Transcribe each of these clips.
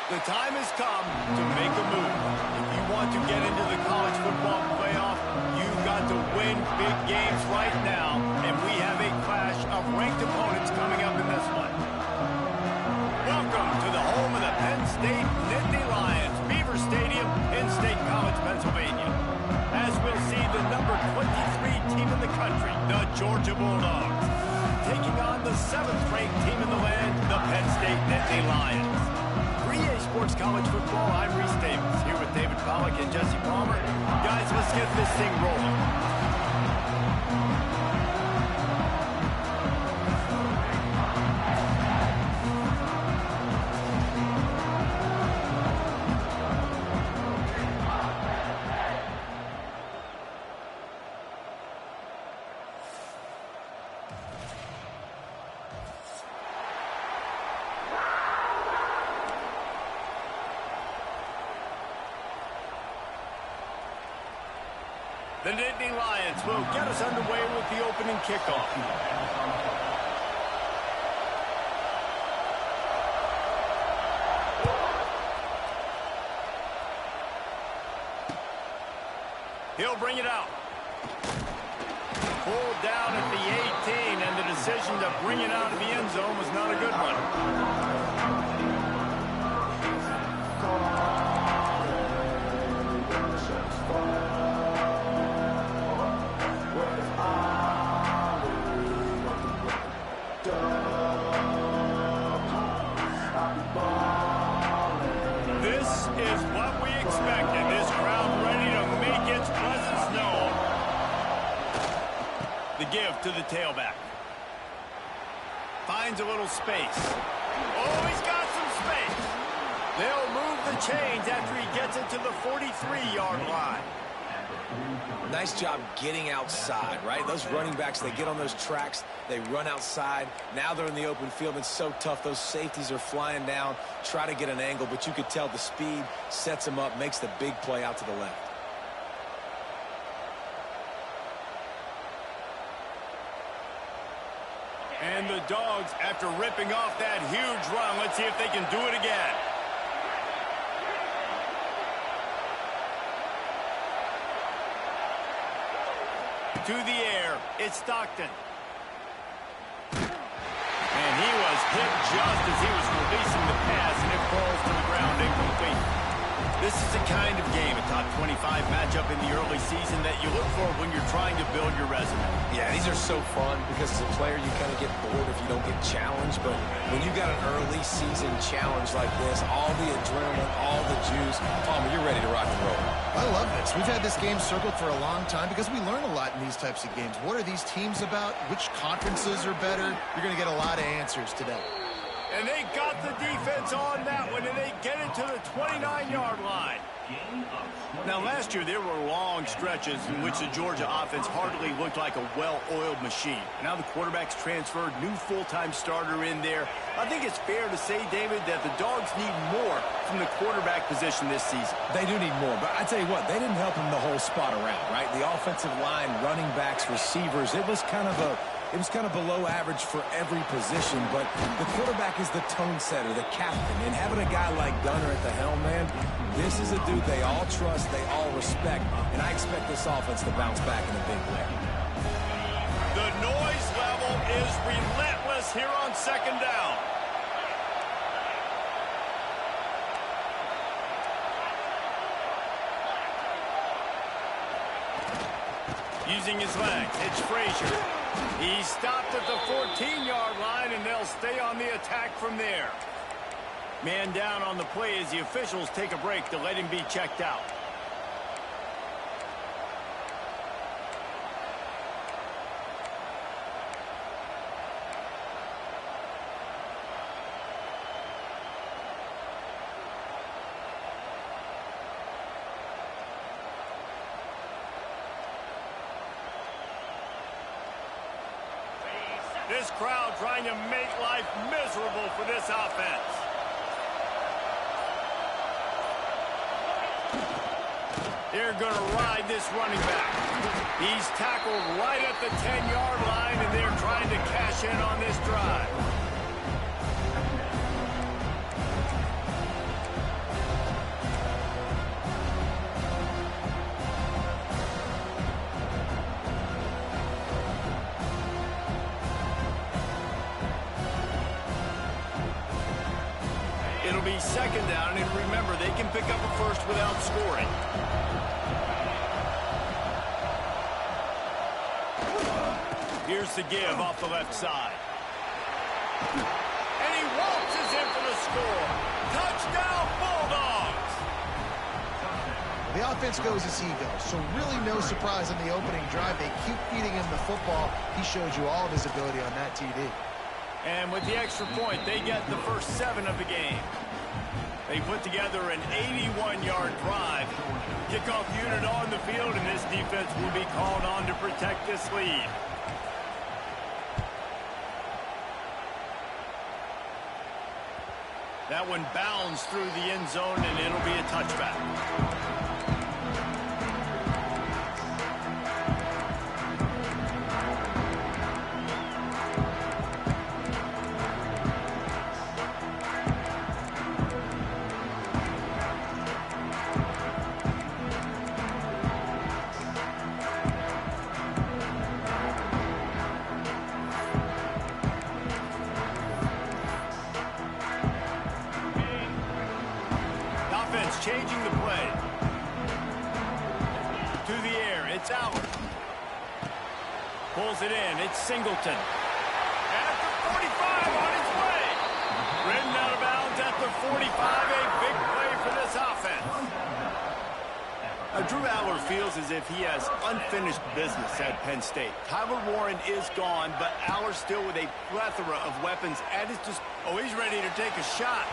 The time has come to make a move. If you want to get into the college football playoff, you've got to win big games right now, and we have a clash of ranked opponents coming up in this one. Welcome to the home of the Penn State Nittany Lions, Beaver Stadium in State College, Pennsylvania. As we'll see the number 23 team in the country, the Georgia Bulldogs, taking on the 7th-ranked team in the land, the Penn State Nittany Lions. For EA Sports College Football, I'm Reese Davis, here with David Pollack and Jesse Palmer. Guys, let's get this thing rolling. The Nittany Lions will get us underway with the opening kickoff. He'll bring it out. Pulled down at the 18, and the decision to bring it out of the end zone was not a good one. Give to the tailback. Finds a little space. Oh, he's got some space. They'll move the chains after he gets it to the 43-yard line. Nice job getting outside, right? Those running backs, they get on those tracks, they run outside. Now they're in the open field. It's so tough. Those safeties are flying down, try to get an angle, but you could tell the speed sets them up, makes the big play out to the left. And the Dogs, after ripping off that huge run, let's see if they can do it again. To the air, it's Stockton. And he was hit just as he was releasing the pass, and it falls to the ground incomplete. This is the kind of game, a top 25 matchup in the early season, that you look for when you're trying to build your resume. Yeah, these are so fun because as a player you kind of get bored if you don't get challenged, but when you got an early season challenge like this, all the adrenaline, all the juice, Palmer, you're ready to rock and roll. I love this. We've had this game circled for a long time because we learn a lot in these types of games. What are these teams about? Which conferences are better? You're going to get a lot of answers today. And they got the defense on that one, and they get it to the 29-yard line. Now, last year, there were long stretches in which the Georgia offense hardly looked like a well-oiled machine. Now the quarterback's transferred, new full-time starter in there. I think it's fair to say, David, that the Dogs need more from the quarterback position this season. They do need more, but I tell you what, they didn't help him the whole spot around, right? The offensive line, running backs, receivers, it was kind of below average for every position, but the quarterback is the tone setter, the captain, and having a guy like Gunner at the helm, man, this is a dude they all trust, they all respect, and I expect this offense to bounce back in a big way. The noise level is relentless here on second down. Using his legs, it's Frazier. He stopped at the 14-yard line, and they'll stay on the attack from there. Man down on the play as the officials take a break to let him be checked out. This crowd trying to make life miserable for this offense. They're going to ride this running back. He's tackled right at the 10-yard line, and they're trying to cash in on this drive. be second down, and remember, they can pick up a first without scoring. Here's the give off the left side. And he waltzes in for the score. Touchdown, Bulldogs! The offense goes as he goes, so really no surprise on the opening drive. They keep feeding him the football. He showed you all of his ability on that TD. And with the extra point, they get the first 7 of the game. They put together an 81-yard drive. Kickoff unit on the field, and this defense will be called on to protect this lead. That one bounds through the end zone, and it'll be a touchback. Changing the play. To the air, it's Allard. Pulls it in, it's Singleton. At the 45 on its way. Ridden out of bounds at the 45, a big play for this offense. Drew Allard feels as if he has unfinished business at Penn State. Tyler Warren is gone, but Allard still with a plethora of weapons at his disposal. Oh, he's ready to take a shot.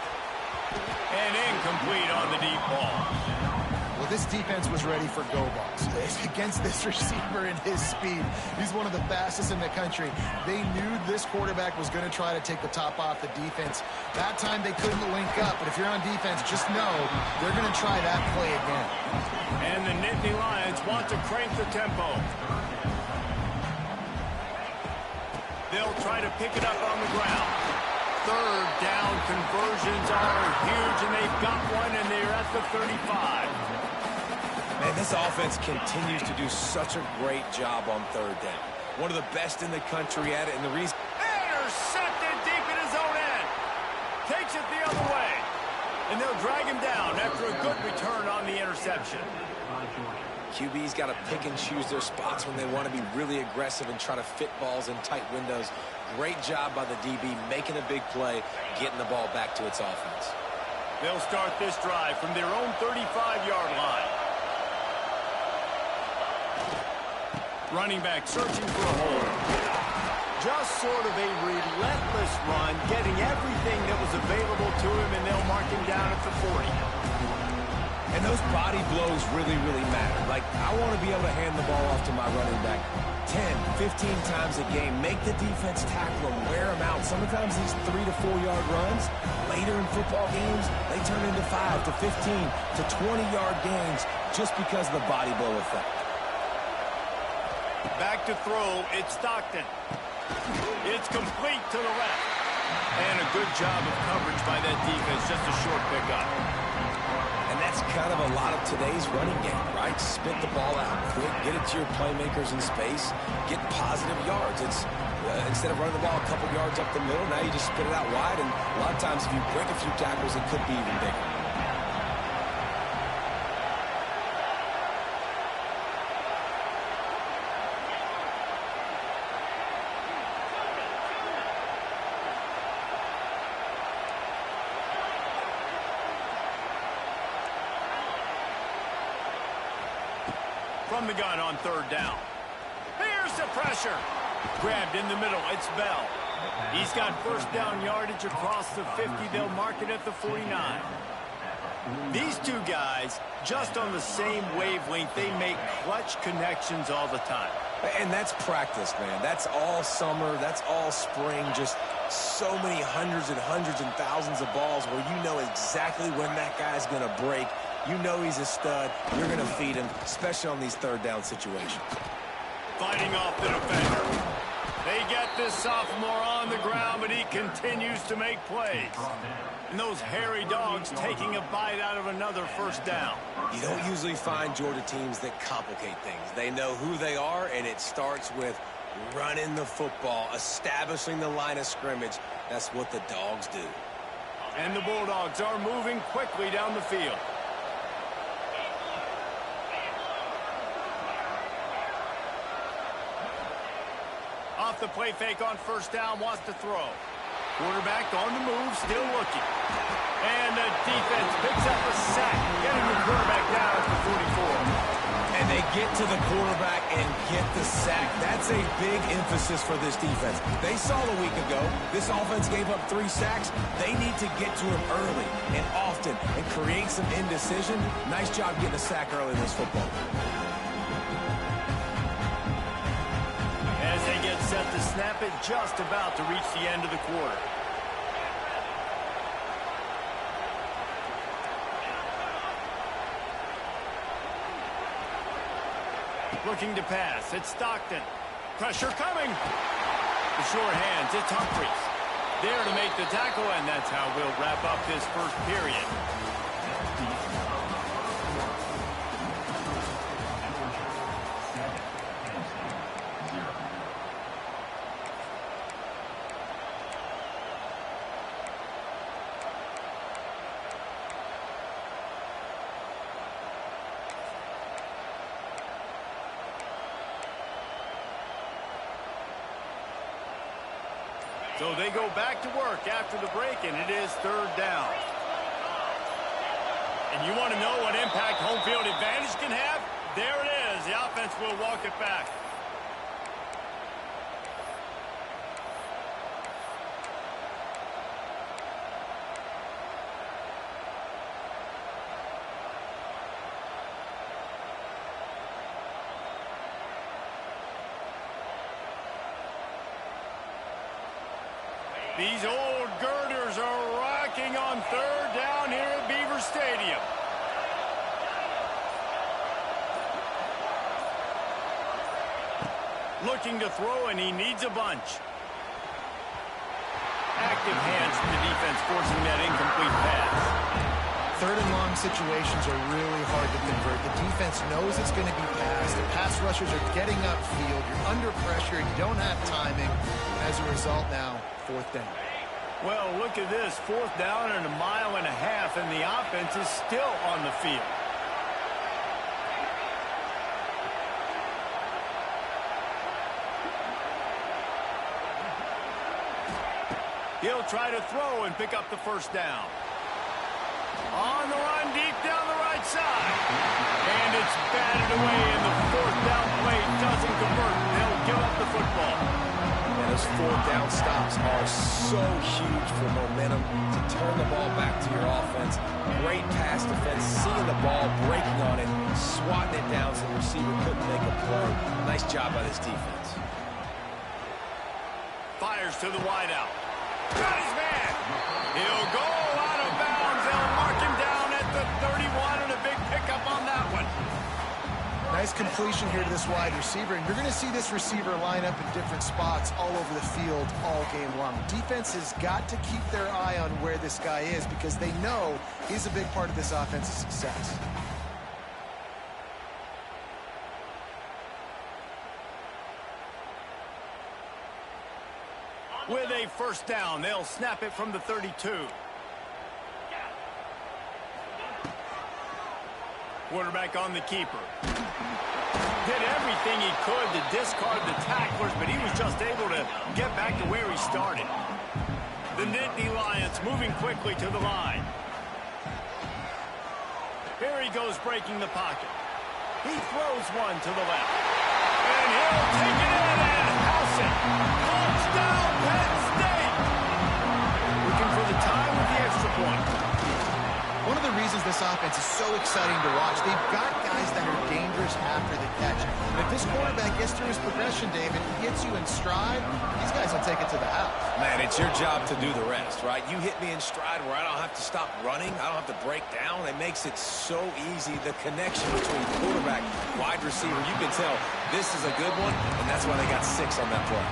And incomplete on the deep ball. Well, this defense was ready for go balls. Against this receiver and his speed, he's one of the fastest in the country. They knew this quarterback was going to try to take the top off the defense. That time they couldn't link up, but if you're on defense, just know they're going to try that play again. And the Nittany Lions want to crank the tempo. They'll try to pick it up on the ground. Third down conversions are huge, and they've got one, and they're at the 35. Man, this offense continues to do such a great job on third down. One of the best in the country at it, and the reason... Intercepted deep in his own end. Takes it the other way. And they'll drag him down after a good return on the interception. QB's got to pick and choose their spots when they want to be really aggressive and try to fit balls in tight windows. Great job by the DB, making a big play, getting the ball back to its offense. They'll start this drive from their own 35-yard line. Running back searching for a hole. Just sort of a relentless run, getting everything that was available to him, and they'll mark him down at the 40. And those body blows really, really matter. Like, I want to be able to hand the ball off to my running back 10, 15 times a game. Make the defense tackle them, wear them out. Sometimes these 3 to 4 yard runs, later in football games, they turn into 5 to 15 to 20-yard gains just because of the body blow effect. Back to throw, it's Stockton. It's complete to the left. And a good job of coverage by that defense, just a short pickup. And that's kind of a lot of today's running game, right? Spit the ball out quick, get it to your playmakers in space, get positive yards. It's instead of running the ball a couple yards up the middle, now you just spit it out wide, and a lot of times if you break a few tackles, it could be even bigger. From the gun on third down. Here's the pressure. Grabbed in the middle. It's Bell. He's got first down yardage across the 50. They'll mark it at the 49. These two guys, just on the same wavelength, they make clutch connections all the time. And that's practice, man. That's all summer. That's all spring. Just so many hundreds and thousands of balls where you know exactly when that guy's going to break. You know he's a stud. You're going to feed him, especially on these third down situations. Fighting off the defender. They get this sophomore on the ground, but he continues to make plays. And those hairy dogs taking a bite out of another first down. You don't usually find Georgia teams that complicate things. They know who they are, and it starts with running the football, establishing the line of scrimmage. That's what the Dogs do. And the Bulldogs are moving quickly down the field. Off the play fake on first down, wants to throw. Quarterback on the move, still looking. And the defense picks up a sack, getting the quarterback down at the 44. And they get to the quarterback and get the sack. That's a big emphasis for this defense. They saw a week ago, this offense gave up 3 sacks. They need to get to him early and often and create some indecision. Nice job getting a sack early in this football. As they get set to snap it, just about to reach the end of the quarter. Looking to pass. It's Stockton. Pressure coming. The short hands. It's Humphries. There to make the tackle, and that's how we'll wrap up this first period. So they go back to work after the break, and it is third down. And you want to know what impact home field advantage can have? There it is. The offense will walk it back. These old girders are rocking on third down here at Beaver Stadium. Looking to throw, and he needs a bunch. Active hands from the defense forcing that incomplete pass. Third and long situations are really hard to convert. The defense knows it's going to be passed. The pass rushers are getting upfield. You're under pressure. You don't have timing. As a result now, fourth down. Well, look at this. Fourth down and 1.5 miles, and the offense is still on the field. He'll try to throw and pick up the first down. On the run, deep down the right side. And it's batted away, and the fourth down play doesn't convert. They'll give up the football. And those fourth down stops are so huge for momentum to turn the ball back to your offense. Great pass defense, seeing the ball, breaking on it, swatting it down so the receiver couldn't make a play. Nice job by this defense. Fires to the wideout. Got his man. He'll go out of bounds. They'll mark him down at the 31, and a big pickup on that one. Nice completion here to this wide receiver, and you're going to see this receiver line up in different spots all over the field all game long. Defense has got to keep their eye on where this guy is because they know he's a big part of this offense's success. With a first down, they'll snap it from the 32. Quarterback on the keeper. Did everything he could to discard the tacklers, but he was just able to get back to where he started. The Nittany Lions moving quickly to the line. Here he goes breaking the pocket. He throws one to the left. And he'll take it in and house it. Touchdown, Penn State! Looking for the tie with the extra point. One of the reasons this offense is so exciting to watch, they've got guys that are dangerous after the catch. And if this quarterback gets through his progression, David, he gets you in stride, these guys will take it to the house. Man, it's your job to do the rest, right? You hit me in stride where I don't have to stop running. I don't have to break down. It makes it so easy. The connection between quarterback, wide receiver, you can tell this is a good one, and that's why they got 6 on that play.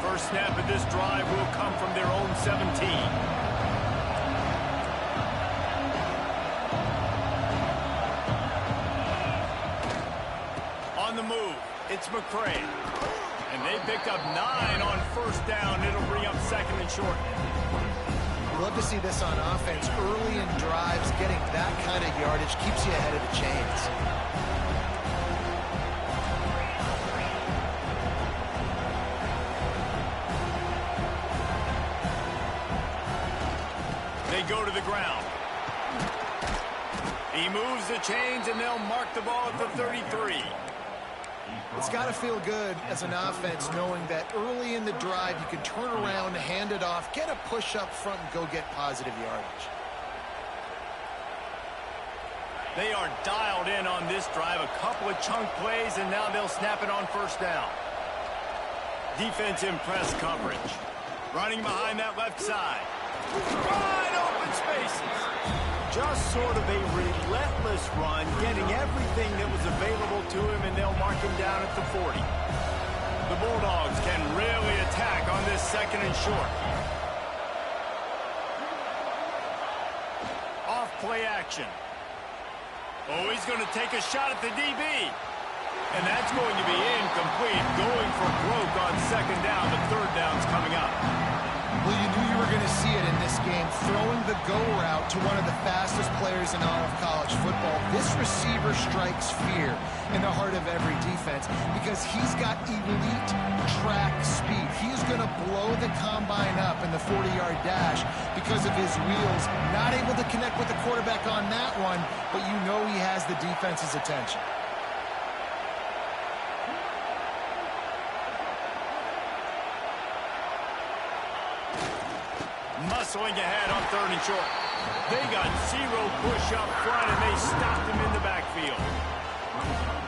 First snap of this drive will come from their own 17. On the move, it's It's McCray. And they pick up 9 on first down. It'll bring up second and short. Love to see this on offense. Early in drives, getting that kind of yardage keeps you ahead of the chains. They go to the ground. He moves the chains, and they'll mark the ball at the 33. It's got to feel good as an offense knowing that early in the drive you can turn around, hand it off, get a push up front, and go get positive yardage. They are dialed in on this drive. A couple of chunk plays, and now they'll snap it on first down. Defense in press coverage. Running behind that left side. Wide open spaces. Just sort of a relentless run, getting everything that was available to him, and they'll mark him down at the 40. The Bulldogs can really attack on this second and short. Off play action. Oh, he's going to take a shot at the DB. And that's going to be incomplete. Going for broke on second down. The third down's coming up. Well, you knew you were going to see it in this game, throwing the go route to one of the fastest players in all of college football. This receiver strikes fear in the heart of every defense because he's got elite track speed. He is going to blow the combine up in the 40-yard dash because of his wheels. Not able to connect with the quarterback on that one, but you know he has the defense's attention. Muscling ahead on third and short. They got 0 push up front, and they stopped him in the backfield.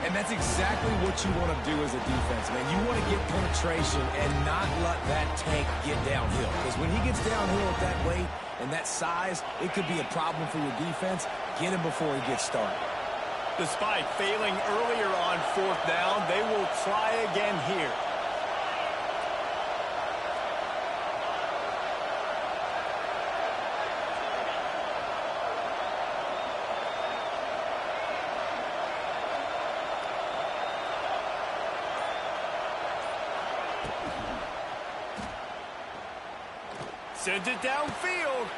And that's exactly what you want to do as a defense, man. You want to get penetration and not let that tank get downhill. Because when he gets downhill at that weight and that size, it could be a problem for your defense. Get him before he gets started. Despite failing earlier on fourth down, they will try again here. Sends it downfield.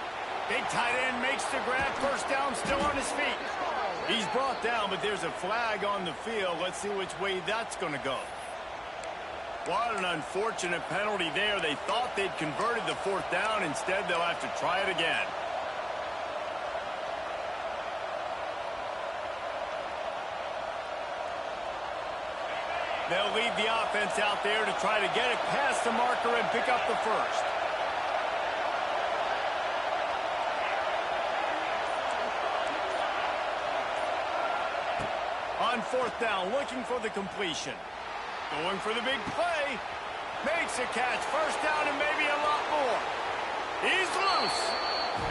Big tight end makes the grab. First down, still on his feet. He's brought down, but there's a flag on the field. Let's see which way that's going to go. What an unfortunate penalty there. They thought they'd converted the fourth down. Instead, they'll have to try it again. They'll lead the offense out there to try to get it past the marker and pick up the first. On fourth down, looking for the completion. Going for the big play. Makes a catch. First down and maybe a lot more. He's loose.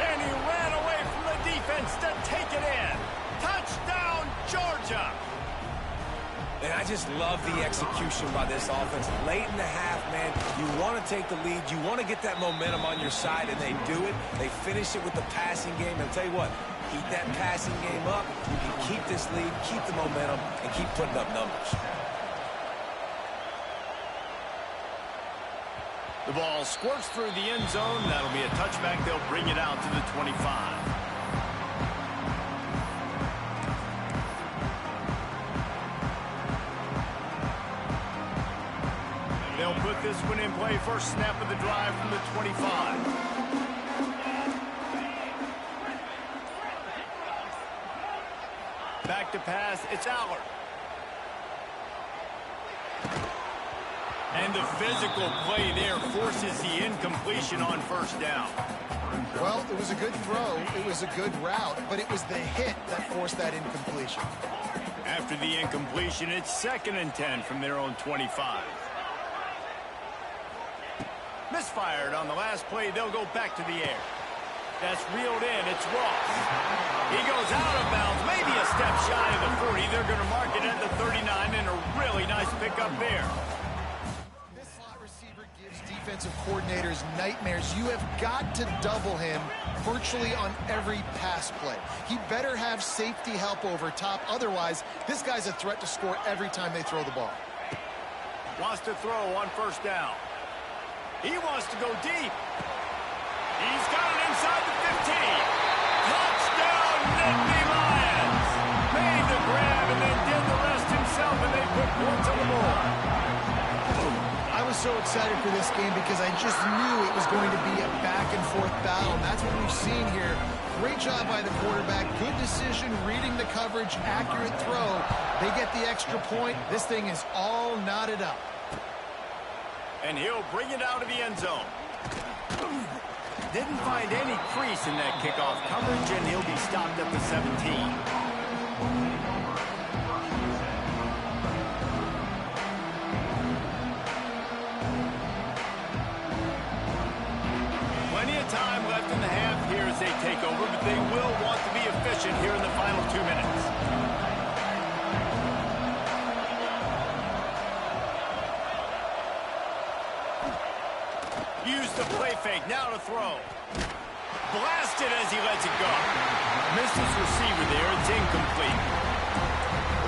And he ran away from the defense to take it in. Touchdown, Georgia. And I just love the execution by this offense. Late in the half, man, you want to take the lead. You want to get that momentum on your side, and they do it. They finish it with the passing game. And I'll tell you what, keep that passing game up. You can keep this lead, keep the momentum, and keep putting up numbers. The ball squirts through the end zone. That'll be a touchback. They'll bring it out to the 25. They'll put this one in play. First snap of the drive from the 25. Back to pass. It's Allard. And the physical play there forces the incompletion on first down. Well, it was a good throw. It was a good route, but it was the hit that forced that incompletion. After the incompletion, it's 2nd and 10 from their own 25. Misfired on the last play. They'll go back to the air. That's reeled in. It's Ross. He goes out of bounds, maybe a step shy of the 40. They're going to mark it at the 39, and a really nice pickup there. This slot receiver gives defensive coordinators nightmares. You have got to double him virtually on every pass play. He better have safety help over top. Otherwise, this guy's a threat to score every time they throw the ball. Wants to throw on first down. He wants to go deep. He's got it inside the 15. Touchdown, Nittany Lions. Made the grab and then did the rest himself, and they put points on the board. I was so excited for this game because I just knew it was going to be a back-and-forth battle, and that's what we've seen here. Great job by the quarterback. Good decision, reading the coverage, accurate throw. They get the extra point. This thing is all knotted up. And he'll bring it out of the end zone. Didn't find any crease in that kickoff coverage, and he'll be stopped at the 17. Time left in the half here as they take over, but they will want to be efficient here in the final 2 minutes. Use the play fake, now to throw. Blasted as he lets it go. Missed his receiver there, it's incomplete.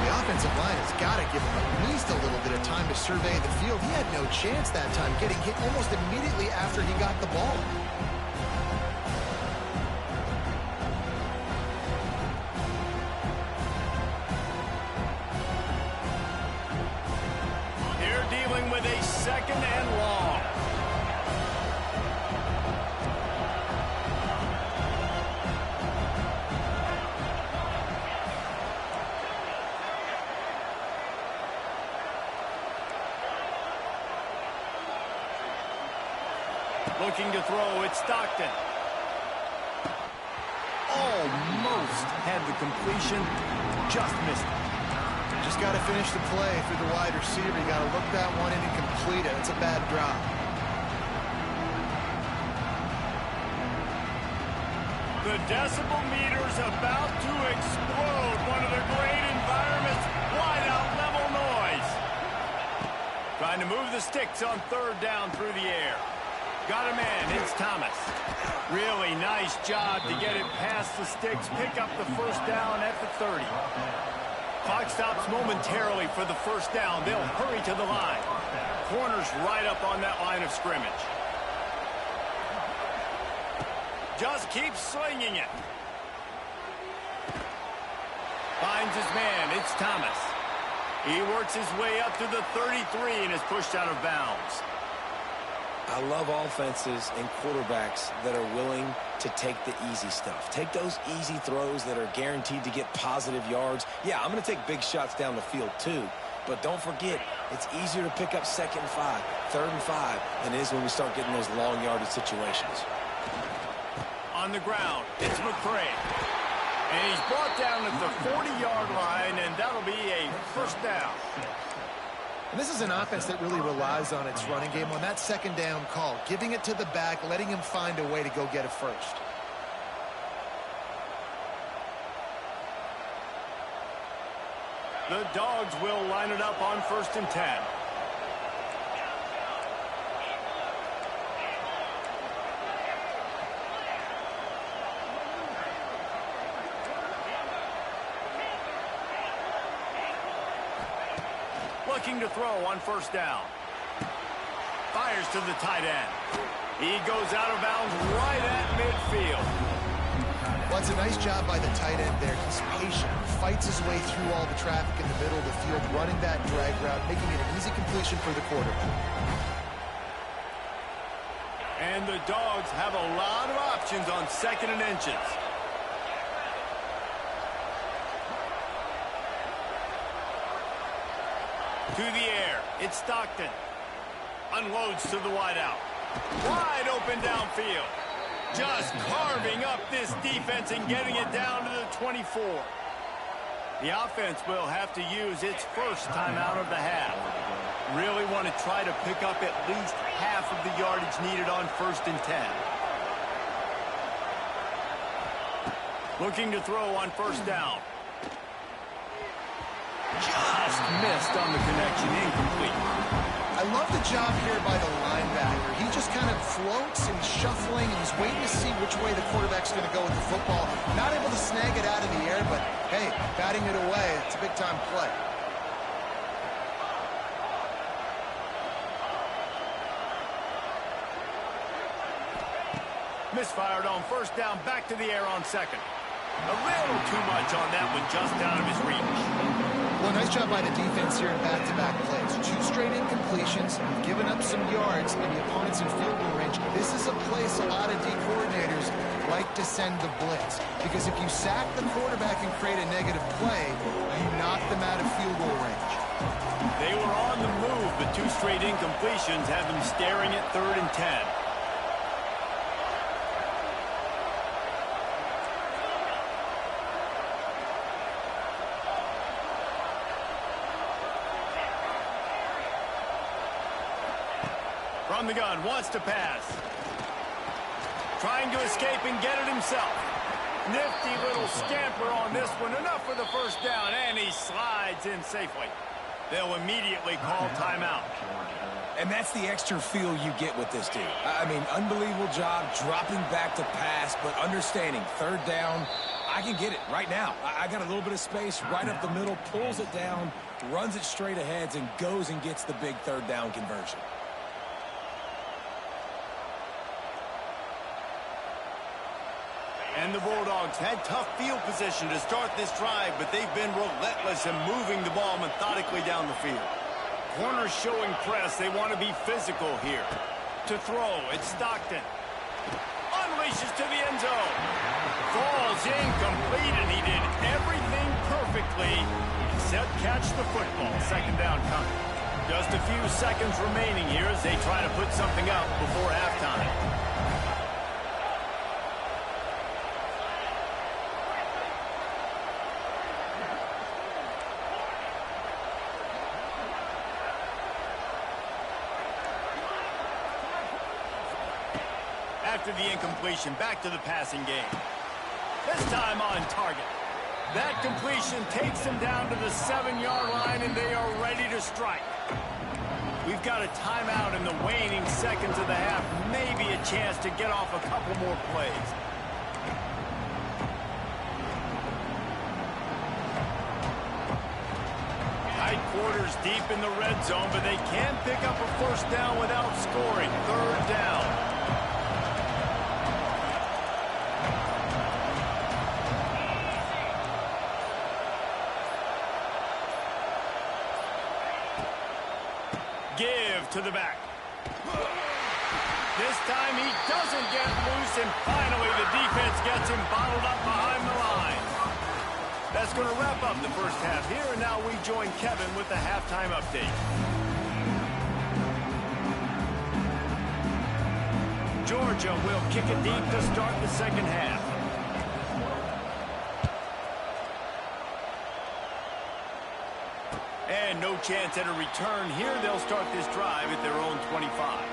The offensive line has got to give him at least a little bit of time to survey the field. He had no chance that time, getting hit almost immediately after he got the ball. Second and long. Looking to throw, it's Stockton. Almost had the completion, just missed it. Just got to finish the play through the wide receiver. You got to look that one in and complete it. It's a bad drop. The decibel meter's about to explode. One of the great environments. Wide out level noise. Trying to move the sticks on third down through the air. Got a man. It's Thomas. Really nice job to get it past the sticks. Pick up the first down at the 30. Clock stops momentarily for the first down. They'll hurry to the line. Corner's right up on that line of scrimmage. Just keeps slinging it. Finds his man. It's Thomas. He works his way up to the 33 and is pushed out of bounds. I love offenses and quarterbacks that are willing to take the easy stuff. Take those easy throws that are guaranteed to get positive yards. Yeah, I'm going to take big shots down the field too, but don't forget, it's easier to pick up 2nd and 5, 3rd and 5 than it is when we start getting those long yardage situations. On the ground, it's McCray. And he's brought down at the 40-yard line, and that'll be a first down. And this is an offense that really relies on its running game on that second down call, giving it to the back, letting him find a way to go get a first. The Dogs will line it up on 1st and 10. Looking to throw on first down. Fires to the tight end. He goes out of bounds right at midfield. Well, it's a nice job by the tight end there. He's patient, fights his way through all the traffic in the middle of the field, running that drag route, making it an easy completion for the quarterback. And the Dogs have a lot of options on 2nd and inches. To the air, it's Stockton. Unloads to the wideout. Wide open downfield. Just carving up this defense and getting it down to the 24. The offense will have to use its first timeout of the half. Really want to try to pick up at least half of the yardage needed on 1st and 10. Looking to throw on first down. Just missed on the connection, incomplete. I love the job here by the linebacker. He just kind of floats and shuffling, and he's waiting to see which way the quarterback's going to go with the football. Not able to snag it out of the air, but, hey, batting it away, it's a big-time play. Misfired on first down, back to the air on second. A little too much on that one, just out of his reach. Well, nice job by the defense here in back-to-back plays. 2 straight incompletions, giving up some yards, and the opponent's in field goal range. This is a place a lot of D coordinators like to send the blitz, because if you sack the quarterback and create a negative play, you knock them out of field goal range. They were on the move, but 2 straight incompletions have them staring at 3rd and 10. From the gun, wants to pass. Trying to escape and get it himself. Nifty little scamper on this one. Enough for the first down, and he slides in safely. They'll immediately call timeout. And that's the extra feel you get with this dude. I mean, unbelievable job dropping back to pass, but understanding 3rd down, I can get it right now. I got a little bit of space right up the middle, pulls it down, runs it straight ahead, and goes and gets the big 3rd down conversion. And the Bulldogs had tough field position to start this drive, but they've been relentless in moving the ball methodically down the field. Corners showing press. They want to be physical here. To throw, it's Stockton. Unleashes to the end zone. Falls incomplete, and he did everything perfectly except catch the football. 2nd down coming. Just a few seconds remaining here as they try to put something up before halftime. After the incompletion, back to the passing game. This time on target. That completion takes them down to the 7-yard line, and they are ready to strike. We've got a timeout in the waning seconds of the half. Maybe a chance to get off a couple more plays. Tight quarters deep in the red zone, but they can't pick up a first down without scoring. 3rd down. Give to the back. This time he doesn't get loose, and finally the defense gets him bottled up behind the line. That's going to wrap up the first half here, and now we join Kevin with the halftime update. Georgia will kick it deep to start the 2nd half. And no chance at a return here. They'll start this drive at their own 25.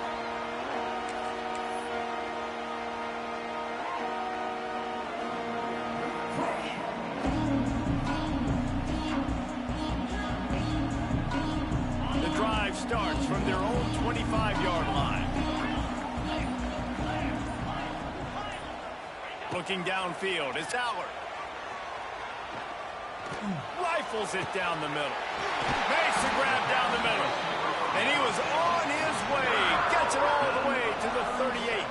The drive starts from their own 25-yard line. Looking downfield, it's Allard. Rifles it down the middle. Makes the grab down the middle. And he was on his way. Gets it all the way to the 38.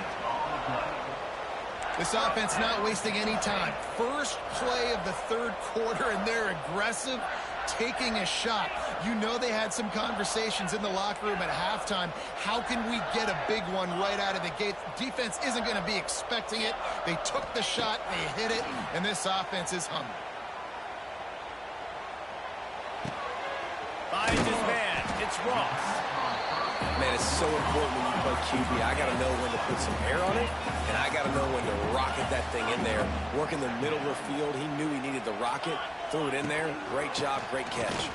This offense not wasting any time. First play of the 3rd quarter, and they're aggressive, taking a shot. You know they had some conversations in the locker room at halftime. How can we get a big one right out of the gate? Defense isn't going to be expecting it. They took the shot, they hit it, and this offense is hungry. Finds his man. It's Ross. Man, it's so important when you play QB. I got to know when to put some air on it, and I got to know when to rocket that thing in there. Work in the middle of the field. He knew he needed the rocket. Threw it in there. Great job, great catch.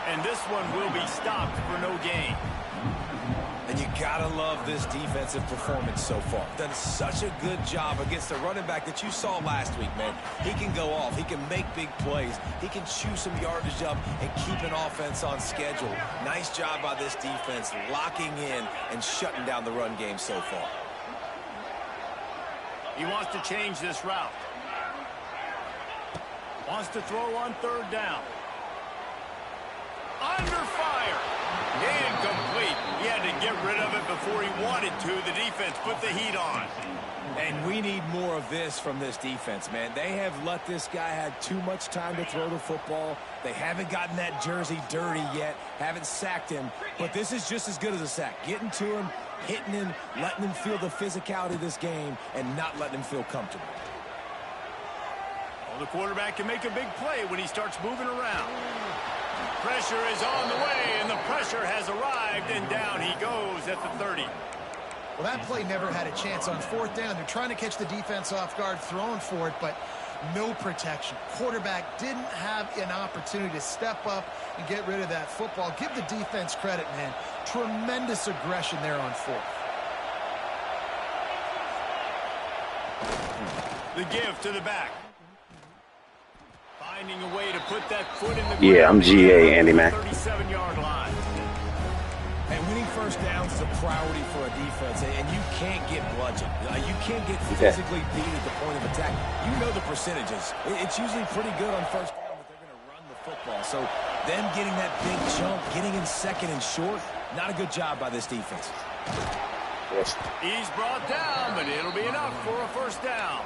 And this one will be stopped for no gain. And you gotta love this defensive performance so far. Done such a good job against the running back that you saw last week, man. He can go off. He can make big plays. He can chew some yardage up and keep an offense on schedule. Nice job by this defense locking in and shutting down the run game so far. He wants to change this route. Wants to throw on 3rd down. Under fire. Incomplete. He had to get rid of it before he wanted to. The defense put the heat on. And we need more of this from this defense, man. They have let this guy have too much time to throw the football. They haven't gotten that jersey dirty yet, haven't sacked him. But this is just as good as a sack. Getting to him, hitting him, letting him feel the physicality of this game, and not letting him feel comfortable. Well, the quarterback can make a big play when he starts moving around. Pressure is on the way, and the pressure has arrived, and down he goes at the 30. Well, that play never had a chance on fourth down. They're trying to catch the defense off guard, throwing for it, but no protection. Quarterback didn't have an opportunity to step up and get rid of that football. Give the defense credit, man. Tremendous aggression there on fourth. The give to the back. Finding a way to put that foot in the ground. Yeah, I'm GA, Andy, man. 37-yard line. And winning first downs is a priority for a defense, and you can't get bludgeoned. You can't get physically beat at the point of attack. You know the percentages. It's usually pretty good on first down, but they're going to run the football. So them getting that big jump, getting in second and short, not a good job by this defense. Yes. He's brought down, but it'll be enough for a first down.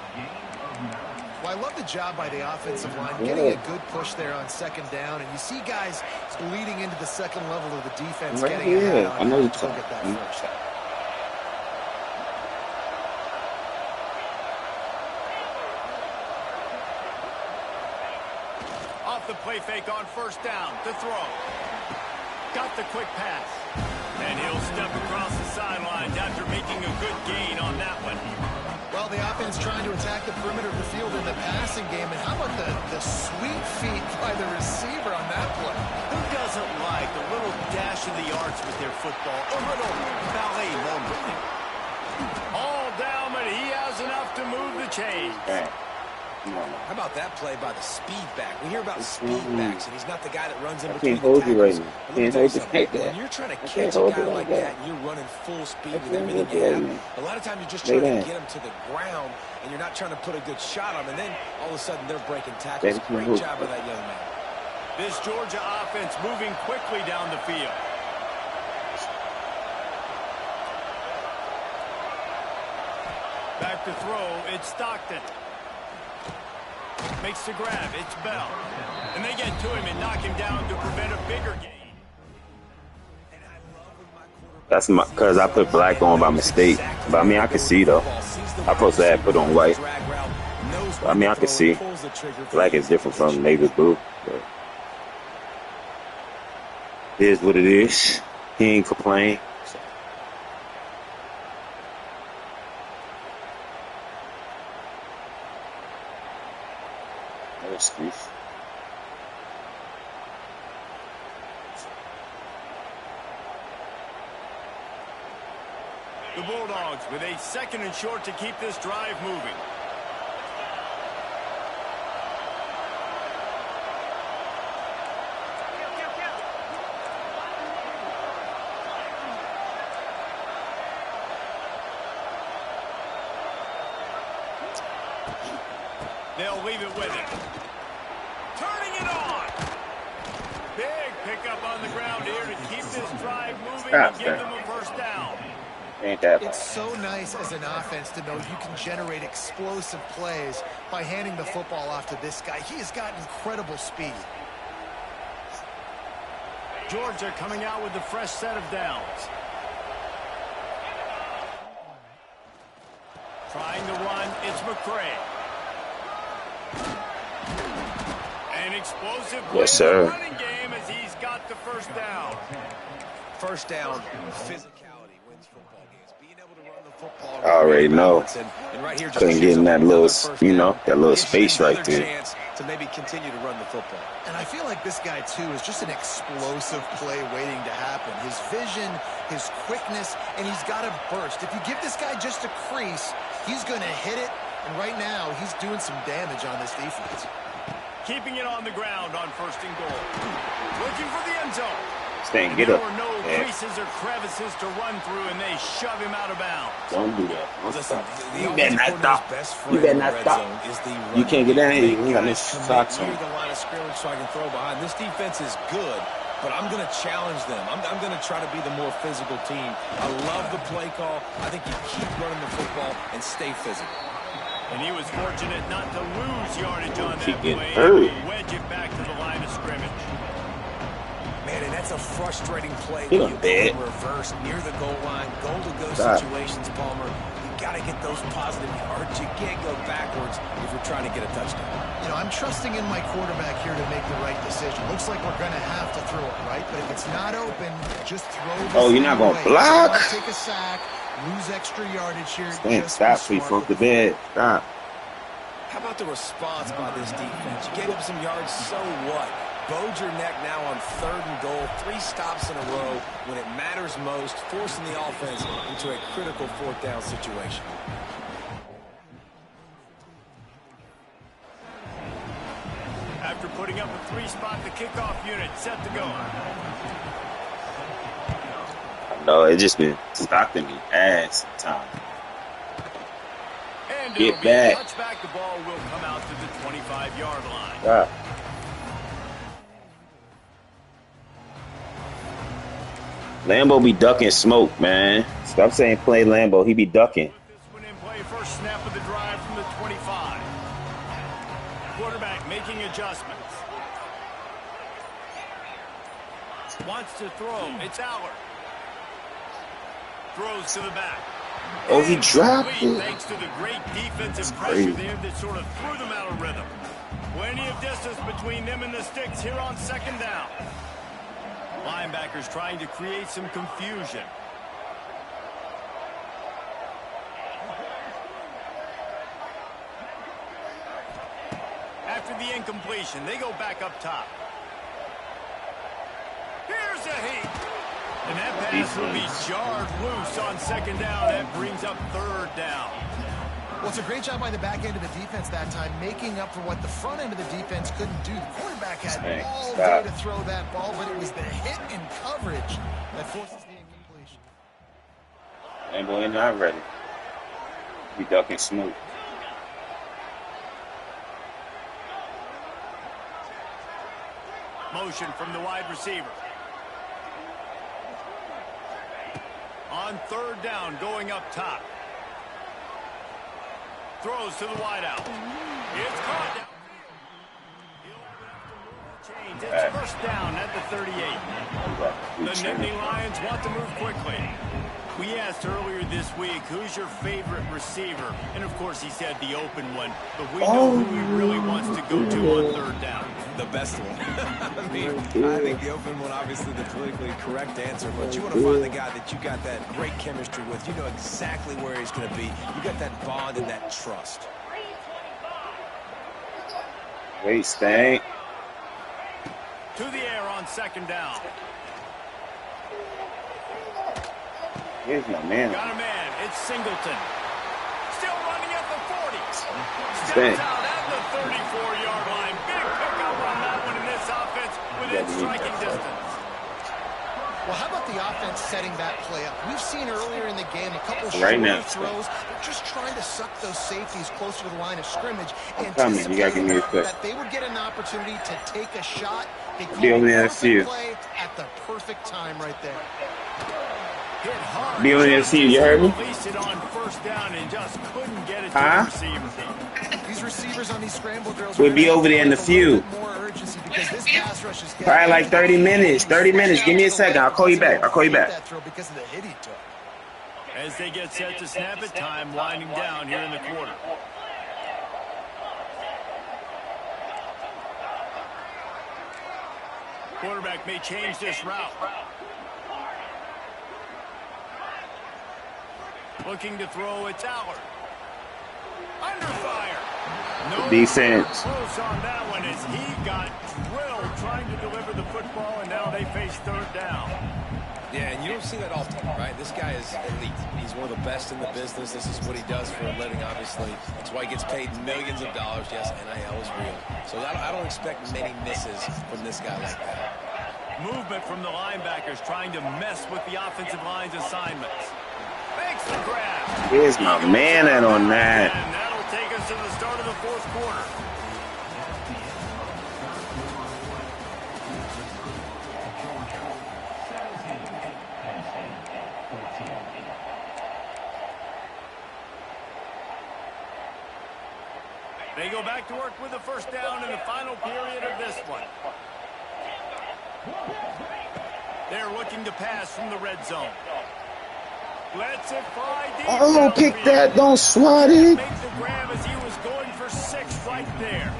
Well, I love the job by the offensive line, getting a good push there on second down, and you see guys leading into the second level of the defense getting ahead on I know you're to talking. get that first. Off the play fake on first down to throw. Got the quick pass. And he'll step across the sidelines after making a good gain on that one. Well, the offense trying to attack the perimeter of the field in the passing game. And how about the sweet feet by the receiver on that play? Who doesn't like a little dash of the arts with their football? A little ballet moment. All down, but he has enough to move the chains. How about that play by the speed back? We hear about speed backs, and he's not the guy that runs in I between can't hold the you right tackles. now. But let me Can't tell you hold you something. like that. When you're trying to I catch can't a hold guy you like like that, that. and you're running full speed I with can't everything hold you you have, right a lot of times you're just Lay trying to down. get him to the ground, and you're not trying to put a good shot on him, and then all of a sudden they're breaking tackles. Baby, Great move. job by that young man. This Georgia offense moving quickly down the field. Back to throw, it's Stockton. Makes the grab, it's Bell. And they get to him and knock him down to prevent a bigger gain. That's my because I put black on by mistake. But I mean, I can see though. I supposed to have put on white. I mean, I can see. Black is different from navy blue. But it is what it is. He ain't complain. No excuse. The Bulldogs with a second and short to keep this drive moving. They'll leave it with him. Turning it on. Big pickup on the ground here to keep this drive moving and give them a first down. Ain't that It's so nice as an offense to know you can generate explosive plays by handing the football off to this guy. He has got incredible speed. Georgia coming out with a fresh set of downs. Trying to run, it's McCray. An explosive play Yes, sir. in the running game as he's got the first down. First down, physicality wins football games. Being able to run the football. I already know. And right here, just Couldn't get in that little, you know, that little space right there. Chance to maybe continue to run the football. And I feel like this guy, too, is just an explosive play waiting to happen. His vision, his quickness, and he's got a burst. If you give this guy just a crease, he's going to hit it. And right now, he's doing some damage on this defense. Keeping it on the ground on first and goal. Looking for the end zone. Staying, And get there up. were no Yeah. creases or crevices to run through, and they shove him out of bounds. Don't do that. Don't Listen, stop. the You offensive better not coordinator's stop. best You friend better in not the red stop. zone is the You running can't get down here. game. You ain't got no Guys commit socks near on. the line of scrimmage so I can throw behind. This defense is good but I'm going to challenge them. I'm going to try to be the more physical team. I love the play call. I think you keep running the football and stay physical. And he was fortunate not to lose yardage on that play. Wedge it back to the line of scrimmage. Man, and that's a frustrating play when you go in reverse near the goal line. Goal-to-go situations, Palmer. You got to get those positive yards. You can't go backwards if you're trying to get a touchdown. You know, I'm trusting in my quarterback here to make the right decision. Looks like we're going to have to throw it, right? But if it's not open, just throw this. Oh, you're not going to block? Take a sack, lose extra yardage here. Stop, sweet folk to bed. Stop. How about the response by this defense? You gave up some yards, so what? Bowed your neck now on 3rd and goal. 3 stops in a row when it matters most, forcing the offense into a critical 4th down situation. After putting up a 3-spot, the kickoff unit set to go. No, it just been stopping me ass time. And get back. Touchback, the ball will come out to the 25-yard line. Stop. Lambo be ducking smoke, man. Stop saying play Lambo. He be ducking. This one in play, first snap of the drive from the 25. Quarterback making adjustments. Wants to throw. It's Aller. Throws to the back. Oh, he dropped it. Thanks to the great defensive pressure there that sort of threw them out of rhythm. Plenty of distance between them and the sticks here on 2nd down. Linebackers trying to create some confusion. After the incompletion, they go back up top. Here's a heat. And that pass will be jarred loose on 2nd down. That brings up 3rd down. Well, it's a great job by the back end of the defense that time, making up for what the front end of the defense couldn't do. The quarterback had all day to throw that ball, but it was the hit and coverage that forces the incompletion. Lambo ain't not ready. He ducking smoke. Motion from the wide receiver. On 3rd down, going up top. Throws to the wideout. It's caught down. It's 1st down at the 38. The Nittany Lions want to move quickly. We asked earlier this week, who's your favorite receiver? And, of course, he said the open one. But we know who he really wants to go to on 3rd down. The best one. I think the open one, obviously, the politically correct answer. But you want to find the guy that you got that great chemistry with. You know exactly where he's going to be. You got that bond and that trust. Wait, Stank. To the air on 2nd down. Here's my man. Got a man. It's Singleton. Still running at the 40. Steps out at the 34-yard line. Big pickup on that one in this offense within striking distance. Well, how about the offense setting that play up? We've seen earlier in the game a couple short throws. They're just trying to suck those safeties closer to the line of scrimmage. You gotta give me a sec. That they would get an opportunity to take a shot. They Be over there, see you. Play at the perfect time right there. Be over there, see you. You heard me? Huh? These receivers on these scramble drills. We'll be over there in a few. Probably like 30 minutes. 30 minutes. Give me a second. I'll call you back. As they get set to snap it, time winding down here in the quarter. Quarterback may change this route. Looking to throw, it's Aller. Under fire. No defense. Close on that one as he got drilled trying to deliver the football, and now they face 3rd down. Yeah, and you don't see that often, right? This guy is elite. He's one of the best in the business. This is what he does for a living, obviously. That's why he gets paid millions of dollars. Yes, NIL is real. So I don't expect many misses from this guy like that. Movement from the linebackers trying to mess with the offensive line's assignments. Makes the grab. Here's my man at on that. And that'll take us to the start of the 4th quarter. They go back to work with the first down in the final period of this one. They're looking to pass from the red zone. Let's it fly deep. Oh, pick that. Don't swat it. Make the grab as he was going for 6 right there.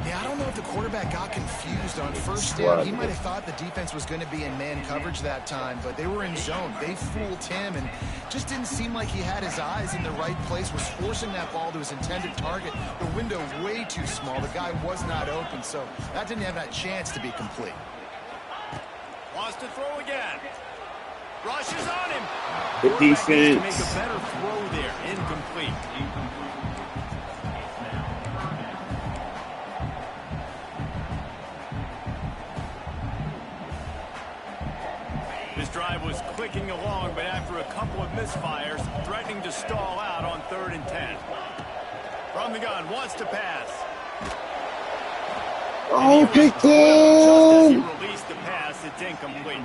Yeah, I don't know if the quarterback got confused on first down. He might have thought the defense was going to be in man coverage that time, but they were in zone. They fooled him and just didn't seem like he had his eyes in the right place, was forcing that ball to his intended target. The window way too small. The guy was not open, so that didn't have that chance to be complete. Wants to throw again. Rushes on him. Good defense. Make a better throw there. Incomplete. This drive was clicking along, but after a couple of misfires, threatening to stall out on 3rd and 10. From the gun, wants to pass. Oh, pick Just as he that. released the pass, it's incomplete.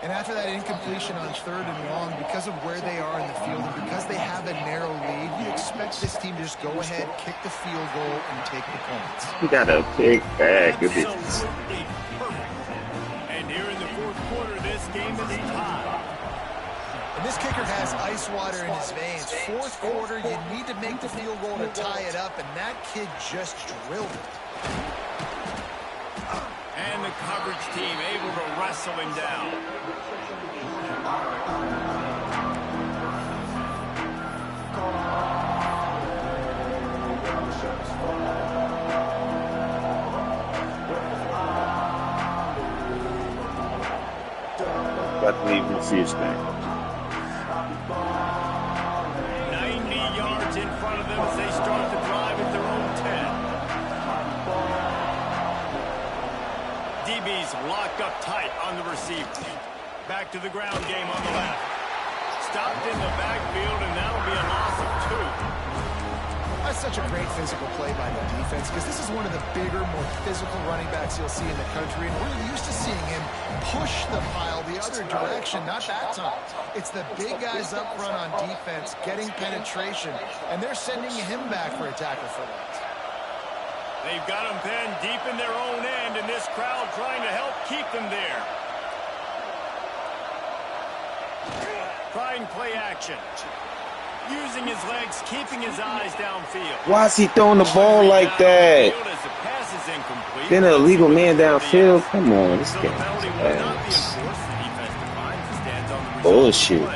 And after that incompletion on 3rd and long, because of where they are in the field and because they have a narrow lead, you expect this team to just go ahead, kick the field goal, and take the points. You got a big bag. Good business. Absolutely perfect. And here in the 4th quarter, this game is tied. And this kicker has ice water in his veins. 4th quarter, you need to make the field goal to tie it up, and that kid just drilled it. And the coverage team able to wrestle him down. Got to leave the fish thing. 90 yards in front of them as they start the drive at their own 10. DB's locked up tight on the receiver. Back to the ground game on the left. Stopped in the backfield, and that'll be a loss of 2. That's such a great physical play by the defense because this is one of the bigger, more physical running backs you'll see in the country, and we're used to seeing him push the pile the other direction, not that time. It's the big guys up front on defense getting penetration, and they're sending him back for a tackle for that. They've got them pinned deep in their own end, and this crowd trying to help keep them there. Trying play action. Using his legs, keeping his eyes downfield. Why is he throwing the ball like that? Been an illegal man downfield? Come on, this game is ass. Bullshit.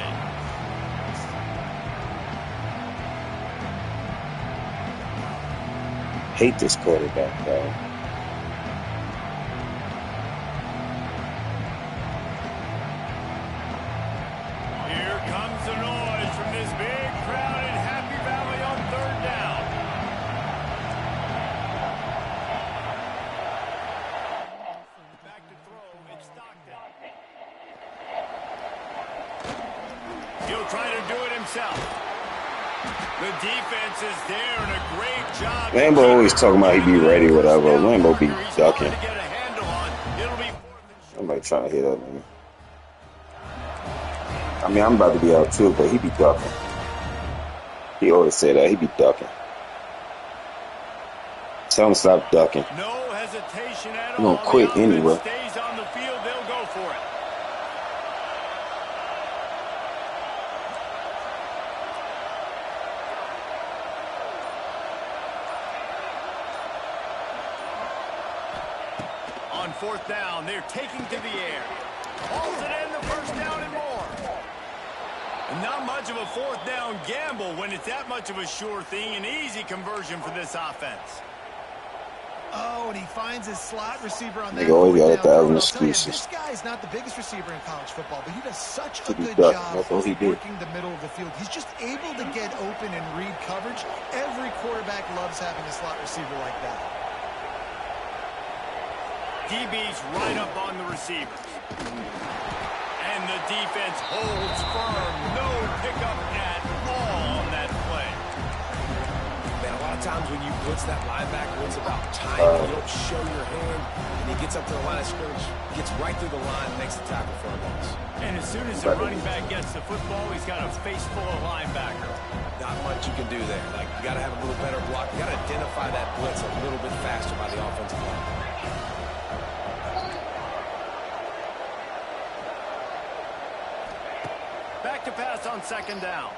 Hate this quarterback, bro. Here comes the noise from this big crowd in Happy Valley on 3rd down. Back to throw, it's Stockton. He'll try to do it himself. The defense is there and a great job. Lambo always talking about he be ready, whatever. Lambo be ducking. Somebody trying to hit up me. I mean, I'm about to be out too, but he be ducking. He always say that. He be ducking. Tell him to stop ducking. No hesitation at all. He gonna quit anyway. Stays on the field, they'll go for it. On 4th down, they're taking to the air. Hauls it in, the first down and more. And not much of a 4th down gamble when it's that much of a sure thing. An easy conversion for this offense. Oh, and he finds his slot receiver on that. Nigga always got 1,000 This excuses. guy's not the biggest receiver in college football, but he does such a To be good ducked. job That's all he did. working the middle of the field. He's just able to get open and read coverage. Every quarterback loves having a slot receiver like that. DB's right up on the receivers. And the defense holds firm. No pickup at all on that play. Man, a lot of lot of times when you blitz that linebacker, it's about timing. You don't show your hand, and he gets up to the line of scrimmage, gets right through the line, makes the tackle for a loss. And as soon as the running back gets the football, he's got a face full of linebacker. Not much you can do there. Like, you got to have a little better block. You got to identify that blitz a little bit faster by the offensive line. Back to pass on second down.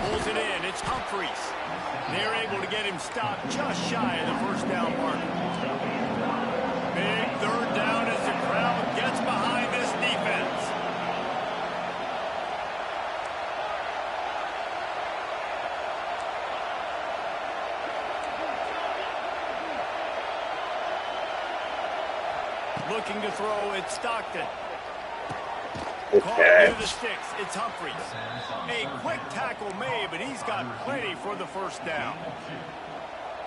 Pulls it in. It's Humphries. They're able to get him stopped just shy of the first down marker. Big third down as the crowd gets behind this defense. Looking to throw, it's Stockton. Caught near the sticks. It's Humphries. A quick tackle made, but he's got plenty for the first down.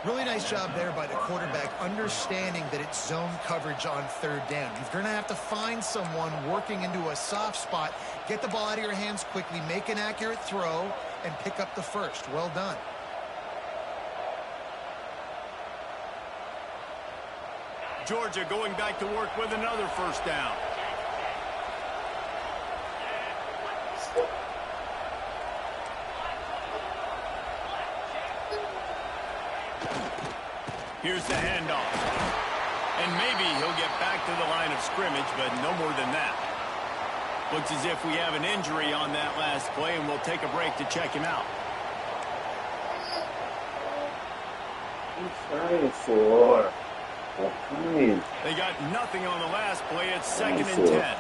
Really nice job there by the quarterback, understanding that it's zone coverage on third down. You're going to have to find someone working into a soft spot, get the ball out of your hands quickly, make an accurate throw, and pick up the first. Well done. Georgia going back to work with another first down. Here's the handoff. And maybe he'll get back to the line of scrimmage, but no more than that. Looks as if we have an injury on that last play, and we'll take a break to check him out. They got nothing on the last play. It's 2nd and 10.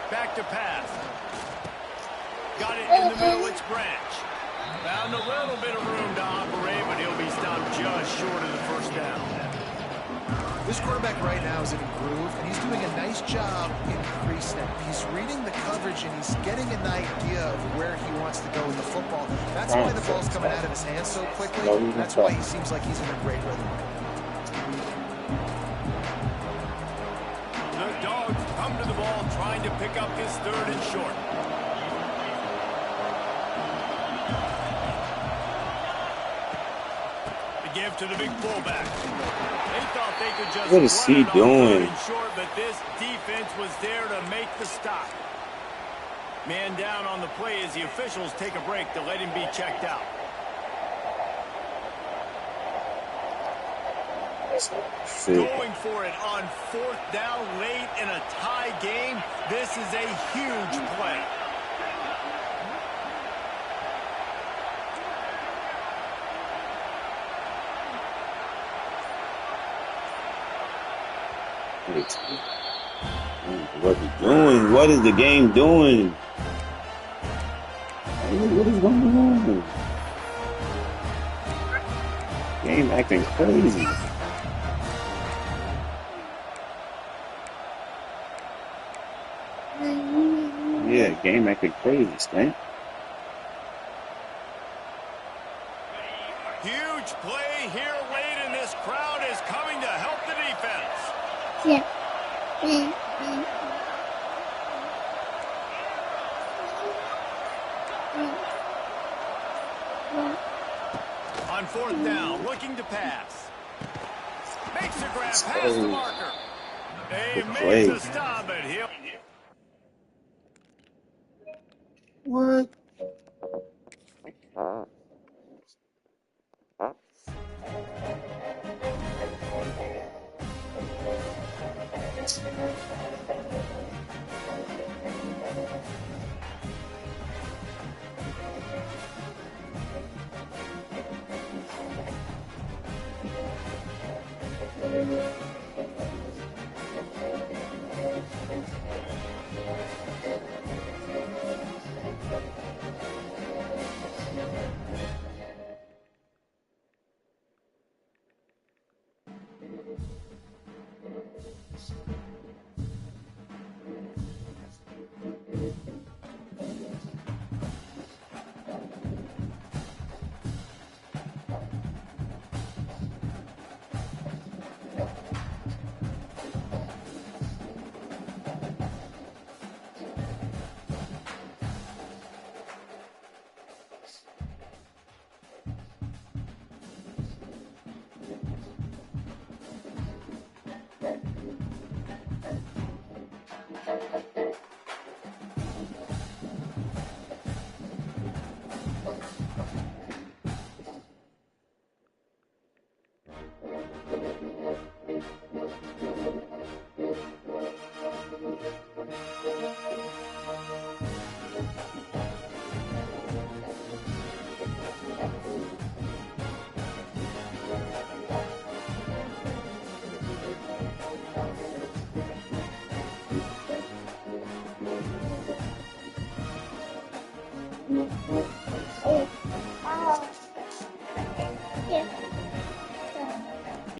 Back to pass. Got it in the middle. It's Branch. Found a little bit of room to operate, but he'll be stopped just short of the first down. This quarterback right now is in a groove, and he's doing a nice job in pre-snap. He's reading the coverage, and he's getting an idea of where he wants to go with the football. That's why the ball's coming out of his hands so quickly. That's why he seems like he's in a great rhythm. The Dogs come to the ball trying to pick up this third and short. The give to the big fullback. They thought they could just what is he doing? Short, but this defense was there to make the stop. Man down on the play as the officials take a break to let him be checked out. Going for it on 4th down late in a tie game. This is a huge play. What is he doing? What is the game doing? What is going on? Game acting crazy. Yeah, game acting crazy, Stan. Huge play here late, and this crowd is coming to help the defense. Yeah. On 4th down, looking to pass. Makes a grab past the marker. They made the stop, but he'll... What?